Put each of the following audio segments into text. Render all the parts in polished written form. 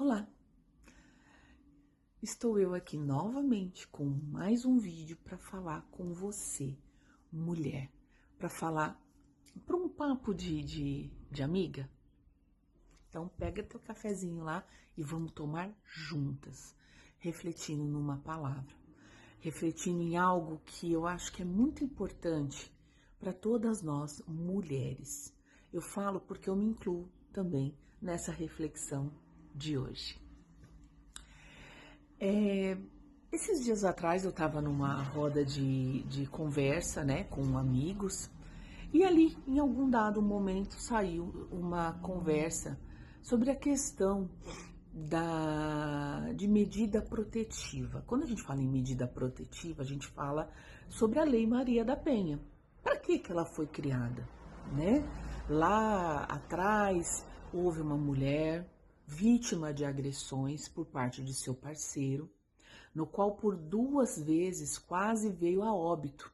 Olá, estou eu aqui novamente com mais um vídeo para falar com você, mulher, para falar para um papo de amiga. Então pega teu cafezinho lá e vamos tomar juntas, refletindo numa palavra, refletindo em algo que eu acho que é muito importante para todas nós mulheres. Eu falo porque eu me incluo também nessa reflexão de hoje. Esses dias atrás eu estava numa roda de conversa, né, com amigos, e ali, em algum dado momento, saiu uma conversa sobre a questão de medida protetiva. Quando a gente fala em medida protetiva, a gente fala sobre a Lei Maria da Penha. Para que ela foi criada, né? Lá atrás houve uma mulher vítima de agressões por parte de seu parceiro, no qual por 2 vezes quase veio a óbito.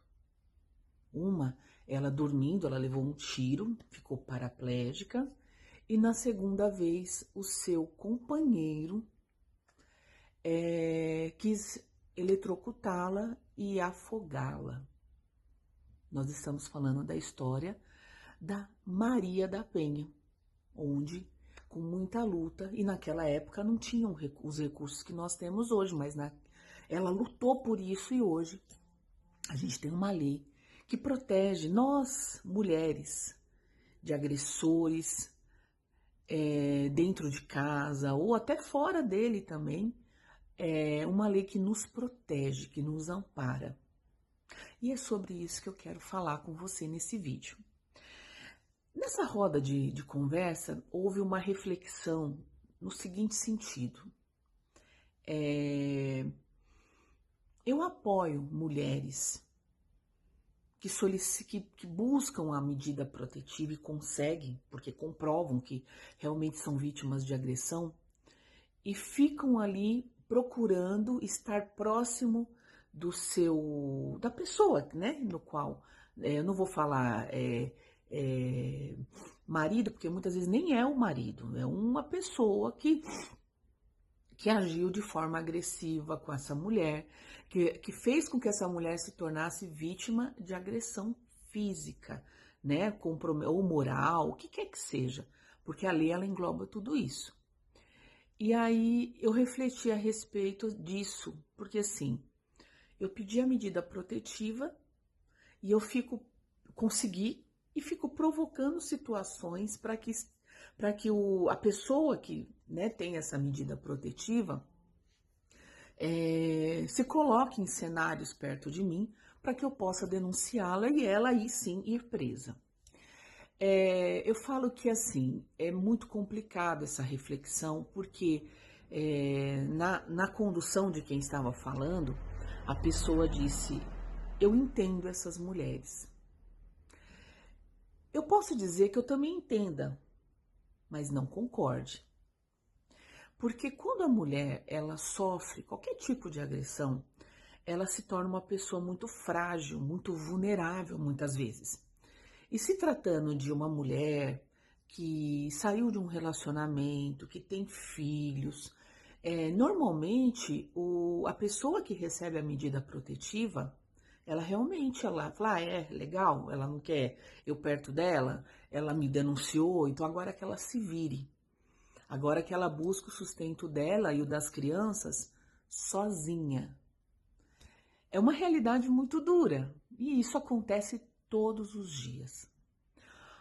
Uma, ela dormindo, ela levou um tiro, ficou paraplégica, e na segunda vez o seu companheiro quis eletrocutá-la e afogá-la. Nós estamos falando da história da Maria da Penha, onde, com muita luta, e naquela época não tinham os recursos que nós temos hoje, mas ela lutou por isso e hoje a gente tem uma lei que protege nós, mulheres, de agressores dentro de casa ou até fora dele também. É uma lei que nos protege, que nos ampara. E é sobre isso que eu quero falar com você nesse vídeo. Nessa roda de conversa, houve uma reflexão no seguinte sentido. Eu apoio mulheres que buscam a medida protetiva e conseguem, porque comprovam que realmente são vítimas de agressão, e ficam ali procurando estar próximo da pessoa, né, no qual, eu não vou falar marido, porque muitas vezes nem é o marido, é uma pessoa que agiu de forma agressiva com essa mulher, que fez com que essa mulher se tornasse vítima de agressão física, né, ou moral, o que quer que seja, porque a lei ela engloba tudo isso. E aí eu refleti a respeito disso, porque assim, eu pedi a medida protetiva e eu consegui e fico provocando situações para que a pessoa que, né, tem essa medida protetiva se coloque em cenários perto de mim para que eu possa denunciá-la e ela aí sim ir presa. Eu falo que assim, é muito complicado essa reflexão, porque na condução de quem estava falando, a pessoa disse: eu entendo essas mulheres. Eu posso dizer que eu também entenda, mas não concorde. Porque quando a mulher ela sofre qualquer tipo de agressão, ela se torna uma pessoa muito frágil, muito vulnerável muitas vezes. E se tratando de uma mulher que saiu de um relacionamento, que tem filhos, normalmente a pessoa que recebe a medida protetiva, ela realmente fala, é legal, ela não quer eu perto dela, ela me denunciou, então agora que ela se vire. Agora que ela busca o sustento dela e o das crianças sozinha. É uma realidade muito dura e isso acontece todos os dias.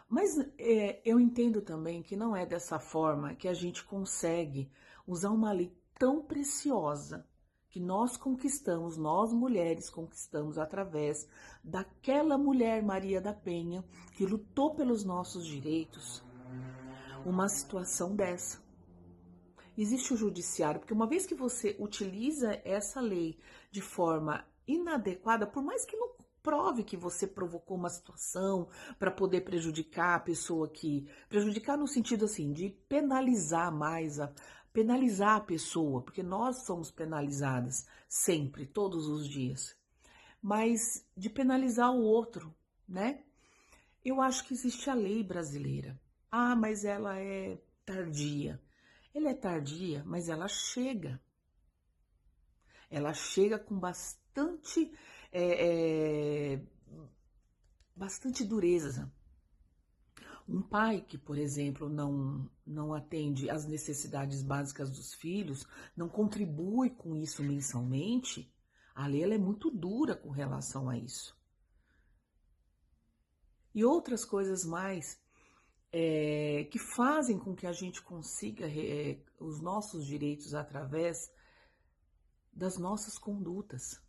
Mas eu entendo também que não é dessa forma que a gente consegue usar uma lei tão preciosa que nós conquistamos, nós mulheres conquistamos através daquela mulher Maria da Penha que lutou pelos nossos direitos, uma situação dessa. Existe o judiciário, porque uma vez que você utiliza essa lei de forma inadequada, por mais que não prove que você provocou uma situação para poder prejudicar a pessoa prejudicar no sentido assim, de penalizar mais, penalizar a pessoa, porque nós somos penalizadas sempre, todos os dias, mas de penalizar o outro, né? Eu acho que existe a lei brasileira. Ah, mas ela é tardia. Ela é tardia, mas ela chega. Ela chega com bastante dureza. Um pai que, por exemplo, não atende às necessidades básicas dos filhos, não contribui com isso mensalmente, a lei ela é muito dura com relação a isso. E outras coisas mais que fazem com que a gente consiga os nossos direitos através das nossas condutas.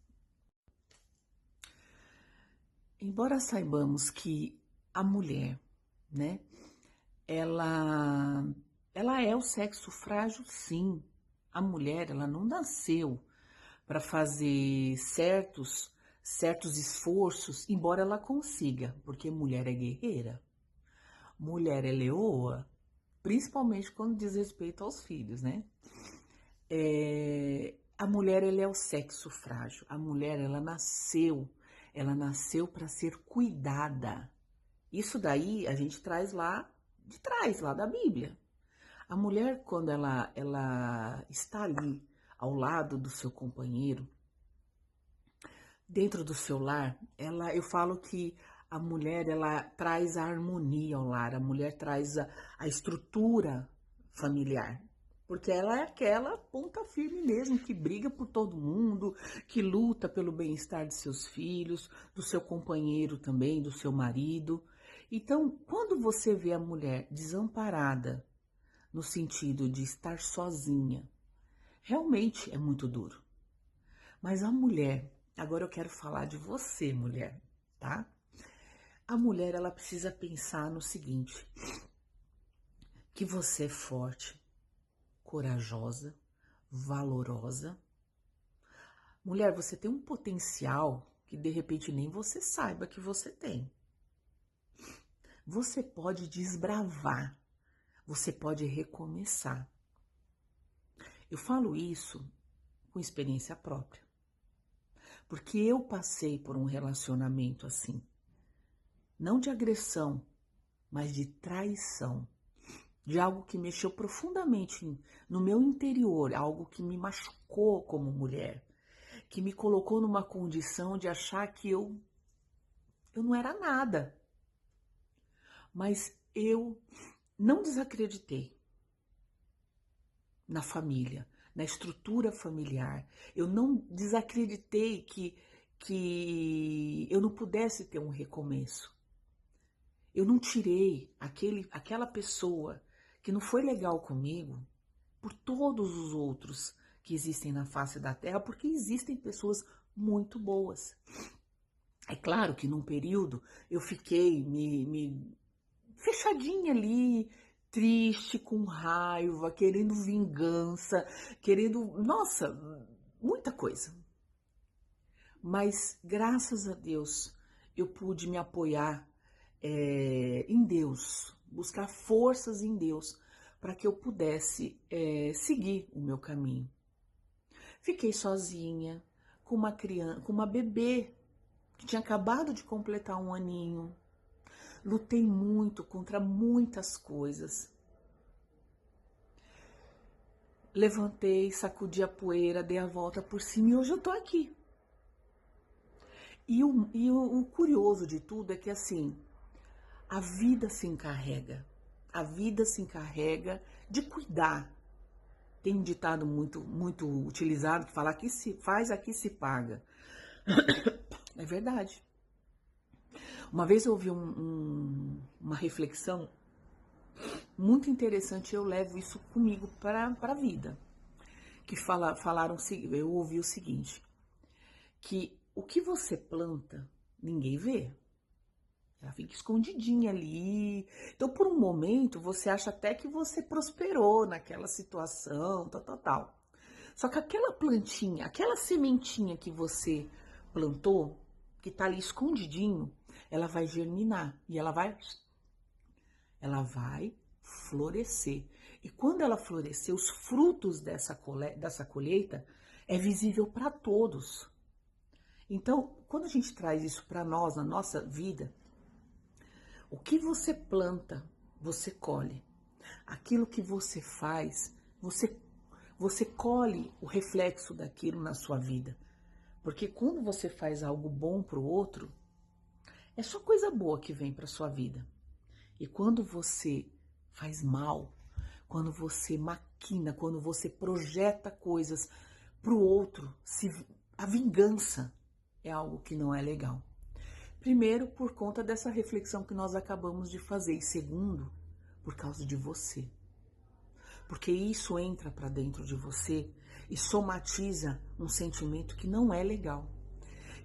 Embora saibamos que a mulher, né, ela é o sexo frágil, sim. A mulher, ela não nasceu para fazer certos esforços, embora ela consiga, porque mulher é guerreira, mulher é leoa, principalmente quando diz respeito aos filhos, né? A mulher, ela é o sexo frágil. A mulher, ela nasceu para ser cuidada. Isso daí a gente traz lá de trás, lá da Bíblia. A mulher, quando ela está ali ao lado do seu companheiro, dentro do seu lar, eu falo que a mulher, ela traz a harmonia ao lar, a mulher traz a estrutura familiar. Porque ela é aquela ponta firme mesmo, que briga por todo mundo, que luta pelo bem-estar de seus filhos, do seu companheiro também, do seu marido. Então, quando você vê a mulher desamparada, no sentido de estar sozinha, realmente é muito duro. Mas a mulher, agora eu quero falar de você, mulher, tá? A mulher, ela precisa pensar no seguinte, que você é forte, corajosa, valorosa. Mulher, você tem um potencial que de repente nem você saiba que você tem. Você pode desbravar, você pode recomeçar. Eu falo isso com experiência própria, porque eu passei por um relacionamento assim, não de agressão, mas de traição, de algo que mexeu profundamente no meu interior, algo que me machucou como mulher, que me colocou numa condição de achar que eu não era nada. Mas eu não desacreditei na família, na estrutura familiar. Eu não desacreditei que eu não pudesse ter um recomeço. Eu não tirei aquela pessoa que não foi legal comigo por todos os outros que existem na face da Terra, porque existem pessoas muito boas. É claro que num período eu fiquei me fechadinha ali, triste, com raiva, querendo vingança, querendo, nossa, muita coisa. Mas graças a Deus eu pude me apoiar em Deus, buscar forças em Deus para que eu pudesse seguir o meu caminho. Fiquei sozinha, com uma criança, com uma bebê que tinha acabado de completar 1 aninho. Lutei muito contra muitas coisas. Levantei, sacudi a poeira, dei a volta por cima e hoje eu tô aqui. E o curioso de tudo é que assim, a vida se encarrega. A vida se encarrega de cuidar. Tem um ditado muito utilizado que fala: aqui se faz, aqui se paga. É verdade. Uma vez eu ouvi uma reflexão muito interessante, eu levo isso comigo para a vida. Que eu ouvi o seguinte, que o que você planta, ninguém vê. Ela fica escondidinha ali. Então, por um momento, você acha até que você prosperou naquela situação, tal. Só que aquela plantinha, aquela sementinha que você plantou, que tá ali escondidinho, ela vai germinar e ela vai florescer. E quando ela florescer, os frutos dessa colheita é visível para todos. Então, quando a gente traz isso para nós, na nossa vida, o que você planta, você colhe. Aquilo que você faz, você, você colhe o reflexo daquilo na sua vida. Porque quando você faz algo bom para o outro, é só coisa boa que vem para sua vida. E quando você faz mal, quando você maquina, quando você projeta coisas para o outro, a vingança é algo que não é legal. Primeiro, por conta dessa reflexão que nós acabamos de fazer. E segundo, por causa de você. Porque isso entra para dentro de você e somatiza um sentimento que não é legal.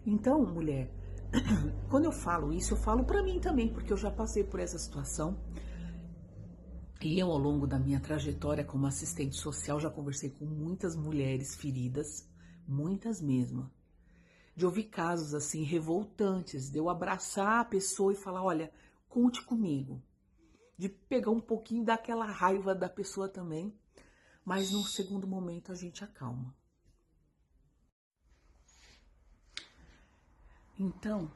Então, mulher, quando eu falo isso, eu falo para mim também, porque eu já passei por essa situação. E eu, ao longo da minha trajetória como assistente social, já conversei com muitas mulheres feridas, muitas mesmo. De ouvir casos assim revoltantes, de eu abraçar a pessoa e falar, olha, conte comigo. De pegar um pouquinho daquela raiva da pessoa também, mas num segundo momento a gente acalma. Então,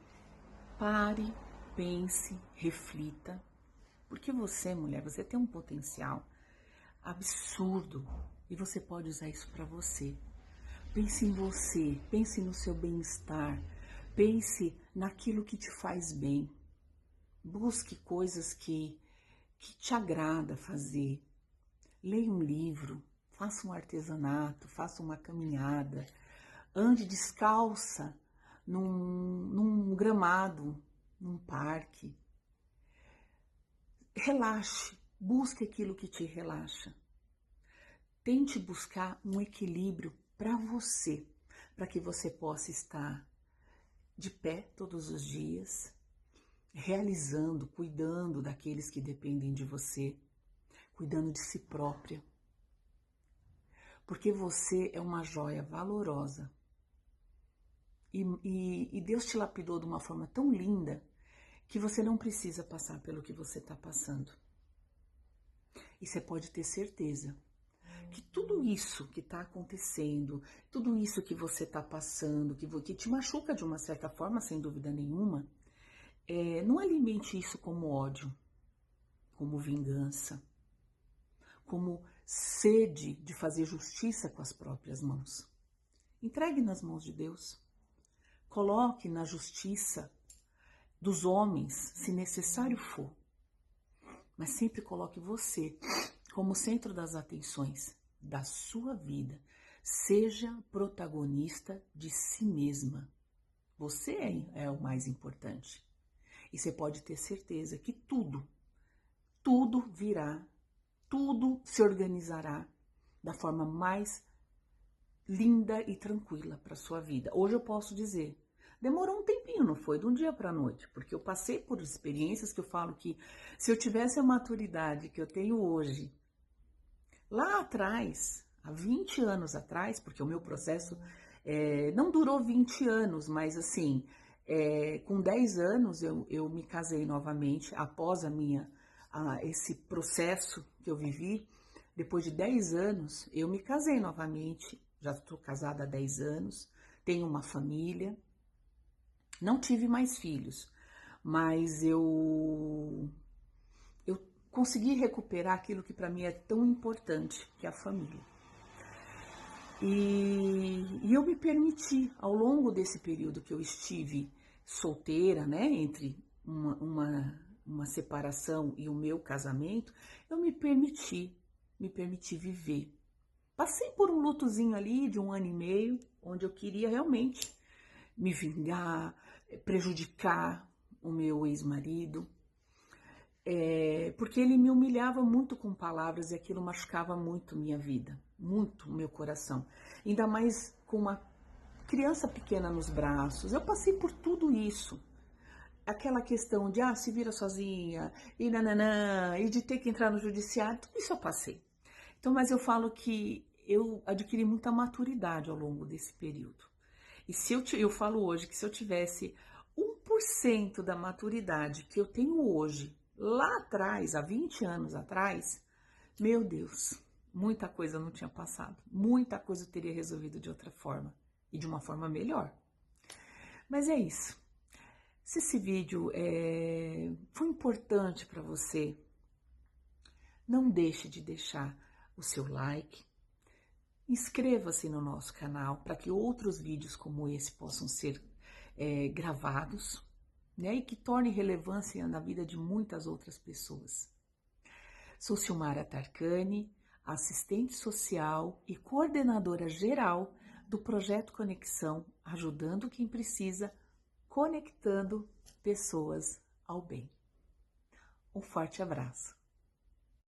pare, pense, reflita, porque você, mulher, você tem um potencial absurdo e você pode usar isso para você. Pense em você, pense no seu bem-estar, pense naquilo que te faz bem. Busque coisas que te agrada fazer. Leia um livro, faça um artesanato, faça uma caminhada, ande descalça num gramado, num parque. Relaxe, busque aquilo que te relaxa. Tente buscar um equilíbrio para você, para que você possa estar de pé todos os dias, realizando, cuidando daqueles que dependem de você, cuidando de si própria. Porque você é uma joia valorosa. E Deus te lapidou de uma forma tão linda que você não precisa passar pelo que você está passando. E você pode ter certeza que tudo isso que está acontecendo, tudo isso que você está passando, que te machuca de uma certa forma, sem dúvida nenhuma, não alimente isso como ódio, como vingança, como sede de fazer justiça com as próprias mãos. Entregue nas mãos de Deus. Coloque na justiça dos homens, se necessário for. Mas sempre coloque você como centro das atenções da sua vida. Seja protagonista de si mesma. Você é o mais importante. E você pode ter certeza que tudo virá, tudo se organizará da forma mais linda e tranquila para sua vida. Hoje eu posso dizer, demorou um tempinho, não foi de um dia para a noite, porque eu passei por experiências que eu falo que se eu tivesse a maturidade que eu tenho hoje, lá atrás, há 20 anos atrás, porque o meu processo não durou 20 anos, mas assim, com 10 anos eu me casei novamente, após esse processo que eu vivi. Depois de 10 anos, eu me casei novamente, já estou casada há 10 anos, tenho uma família, não tive mais filhos, mas eu consegui recuperar aquilo que para mim é tão importante, que é a família. E eu me permiti, ao longo desse período que eu estive solteira, né, entre uma separação e o meu casamento, eu me permiti viver. Passei por um lutozinho ali de 1 ano e meio, onde eu queria realmente me vingar, prejudicar o meu ex-marido, porque ele me humilhava muito com palavras e aquilo machucava muito minha vida, muito o meu coração. Ainda mais com uma criança pequena nos braços. Eu passei por tudo isso. Aquela questão de, se vira sozinha, e nananã, e de ter que entrar no judiciário, tudo isso eu passei. Então, mas eu falo que eu adquiri muita maturidade ao longo desse período. E eu falo hoje que se eu tivesse 1% da maturidade que eu tenho hoje, lá atrás, há 20 anos atrás, meu Deus, muita coisa não tinha passado. Muita coisa eu teria resolvido de outra forma e de uma forma melhor. Mas é isso. Se esse vídeo foi importante para você, não deixe de deixar o seu like, inscreva-se no nosso canal para que outros vídeos como esse possam ser gravados, né, e que torne relevância na vida de muitas outras pessoas. Sou Silmara Tarcani, assistente social e coordenadora geral do Projeto Conexão, ajudando quem precisa, conectando pessoas ao bem. Um forte abraço.